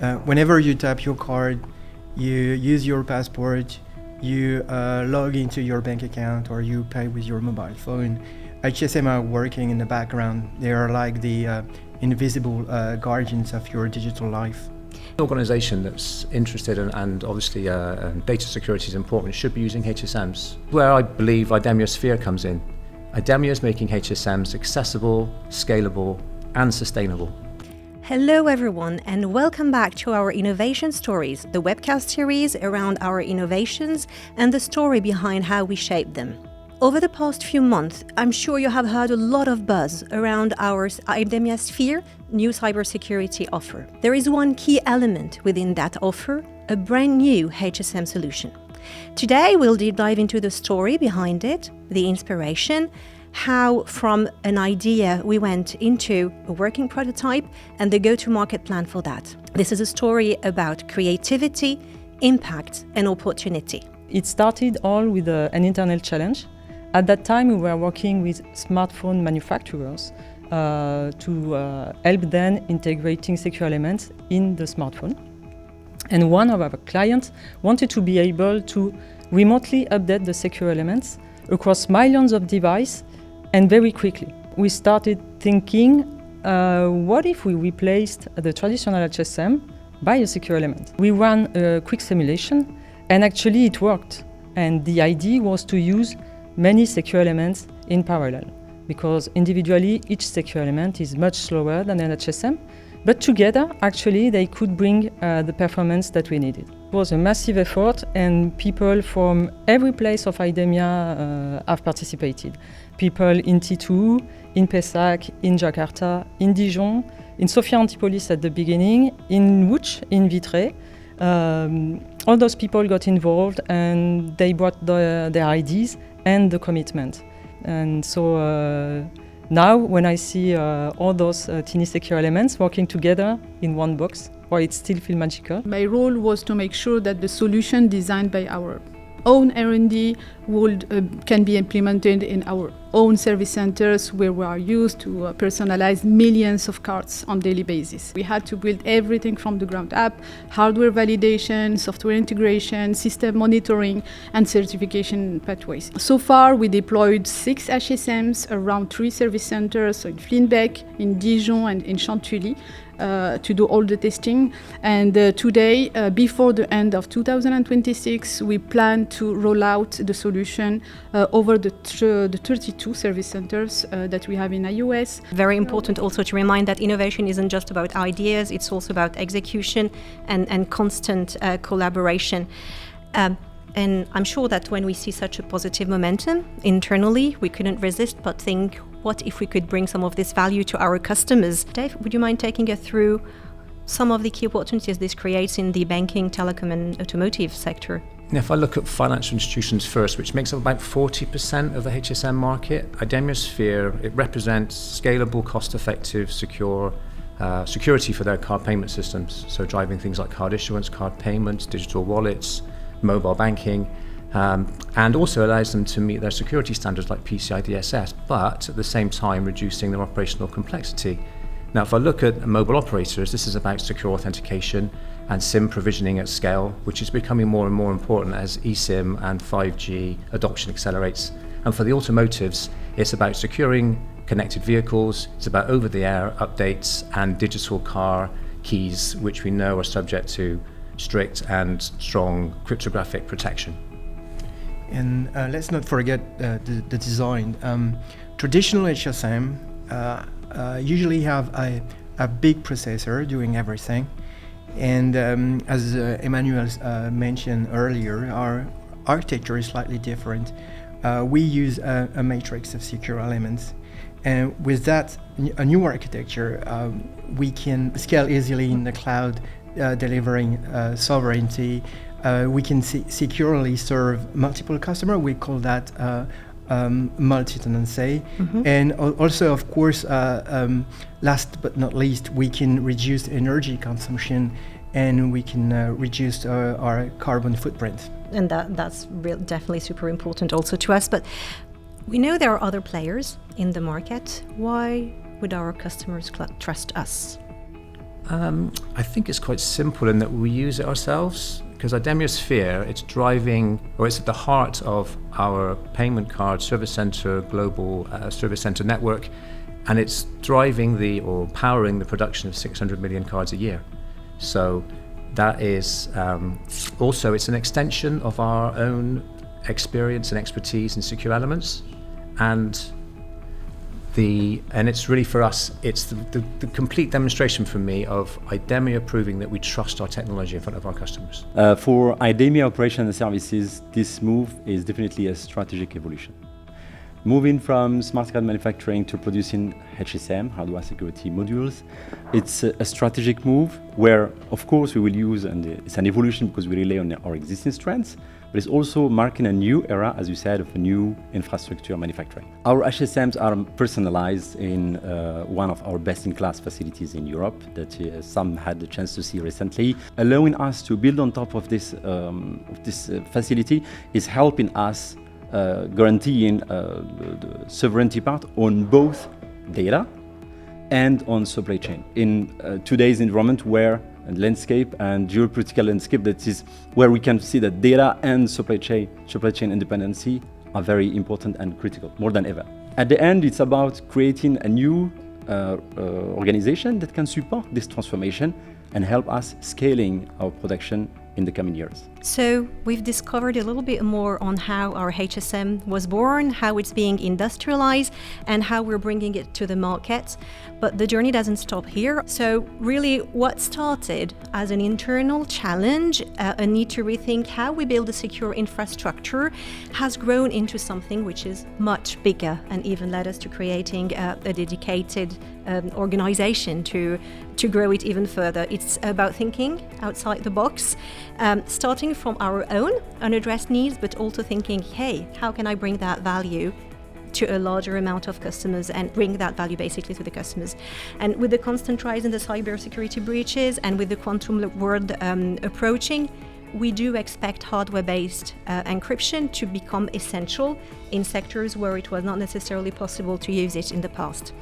Whenever you tap your card, you use your passport, you log into your bank account, or you pay with your mobile phone. HSM are working in the background. They are like the invisible guardians of your digital life. An organisation that's interested and obviously data security is important should be using HSMs. Where I believe IDEMIA Sphere comes in. IDEMIA is making HSMs accessible, scalable and sustainable. Hello everyone and welcome back to our Innovation Stories, the webcast series around our innovations and the story behind how we shape them. Over the past few months, I'm sure you have heard a lot of buzz around our IDEMIA Sphere new cybersecurity offer. There is one key element within that offer, a brand new HSM solution. Today, we'll deep dive into the story behind it, the inspiration, how from an idea we went into a working prototype and the go-to-market plan for that. This is a story about creativity, impact, and opportunity. It started all with an internal challenge. At that time, we were working with smartphone manufacturers to help them integrating secure elements in the smartphone. And one of our clients wanted to be able to remotely update the secure elements across millions of devices and very quickly. We started thinking, what if we replaced the traditional HSM by a secure element? We ran a quick simulation and actually it worked. And the idea was to use many secure elements in parallel, because individually each secure element is much slower than an HSM, but together actually they could bring the performance that we needed. It was a massive effort and people from every place of IDEMIA have participated. People in T2, in Pessac, in Jakarta, in Dijon, in Sophia Antipolis at the beginning, in Łódź, in Vitré. All those people got involved and they brought their ideas and the commitment. And so now when I see all those teeny secure elements working together in one box, well, it still feels magical. My role was to make sure that the solution designed by our own R&D can be implemented in our own service centers where we are used to personalize millions of cards on a daily basis. We had to build everything from the ground up: hardware validation, software integration, system monitoring, and certification pathways. So far, we deployed 6 HSMs around 3 service centers, so in Flinbeck, in Dijon, and in Chantilly, to do all the testing. And today, before the end of 2026, we plan to roll out the solution over the 32 service centers that we have in the US. Very important also to remind that innovation isn't just about ideas, it's also about execution and constant collaboration. And I'm sure that when we see such a positive momentum internally, we couldn't resist but think, what if we could bring some of this value to our customers? Dave, would you mind taking us through some of the key opportunities this creates in the banking, telecom and automotive sector? If I look at financial institutions first, which makes up about 40% of the HSM market, IDEMIA Sphere, it represents scalable, cost-effective, secure security for their card payment systems. So driving things like card issuance, card payments, digital wallets, mobile banking, and also allows them to meet their security standards like PCI DSS, but at the same time reducing their operational complexity. Now, if I look at mobile operators, this is about secure authentication and SIM provisioning at scale, which is becoming more and more important as eSIM and 5G adoption accelerates. And for the automotives, it's about securing connected vehicles, it's about over-the-air updates and digital car keys, which we know are subject to strict and strong cryptographic protection. And let's not forget the design. Traditional HSM usually have a big processor doing everything. And as Emmanuel mentioned earlier, our architecture is slightly different. We use a matrix of secure elements. And with that, a new architecture, we can scale easily in the cloud, delivering sovereignty. We can securely serve multiple customers. We call that multi-tenancy. Mm-hmm. And also, of course, last but not least, we can reduce energy consumption and we can reduce our carbon footprint. And that's definitely super important also to us. But we know there are other players in the market. Why would our customers trust us? I think it's quite simple in that we use it ourselves, because IDEMIA Sphere, it's at the heart of our payment card service center, global service center network, and it's powering the production of 600 million cards a year. So that is also, it's an extension of our own experience and expertise in secure elements, and it's really for us, it's the complete demonstration for me of IDEMIA proving that we trust our technology in front of our customers. For IDEMIA Operation and Services, this move is definitely a strategic evolution. Moving from smart card manufacturing to producing HSM, hardware security modules, it's a strategic move where, of course, we will use, and it's an evolution because we rely on our existing strengths, but it's also marking a new era, as you said, of a new infrastructure manufacturing. Our HSMs are personalized in one of our best-in-class facilities in Europe that some had the chance to see recently. Allowing us to build on top of this facility is helping us guaranteeing the sovereignty part on both data and on supply chain. In today's environment landscape and geopolitical landscape, that is where we can see that data and supply chain independency are very important and critical, more than ever. At the end, it's about creating a new organization that can support this transformation and help us scaling our production in the coming years. So we've discovered a little bit more on how our HSM was born, how it's being industrialized, and how we're bringing it to the market. But the journey doesn't stop here. So really what started as an internal challenge, a need to rethink how we build a secure infrastructure, has grown into something which is much bigger and even led us to creating a dedicated organization to grow it even further. It's about thinking outside the box, starting from our own unaddressed needs, but also thinking, hey, how can I bring that value to a larger amount of customers and bring that value basically to the customers. And with the constant rise in the cybersecurity breaches and with the quantum world approaching, we do expect hardware-based encryption to become essential in sectors where it was not necessarily possible to use it in the past.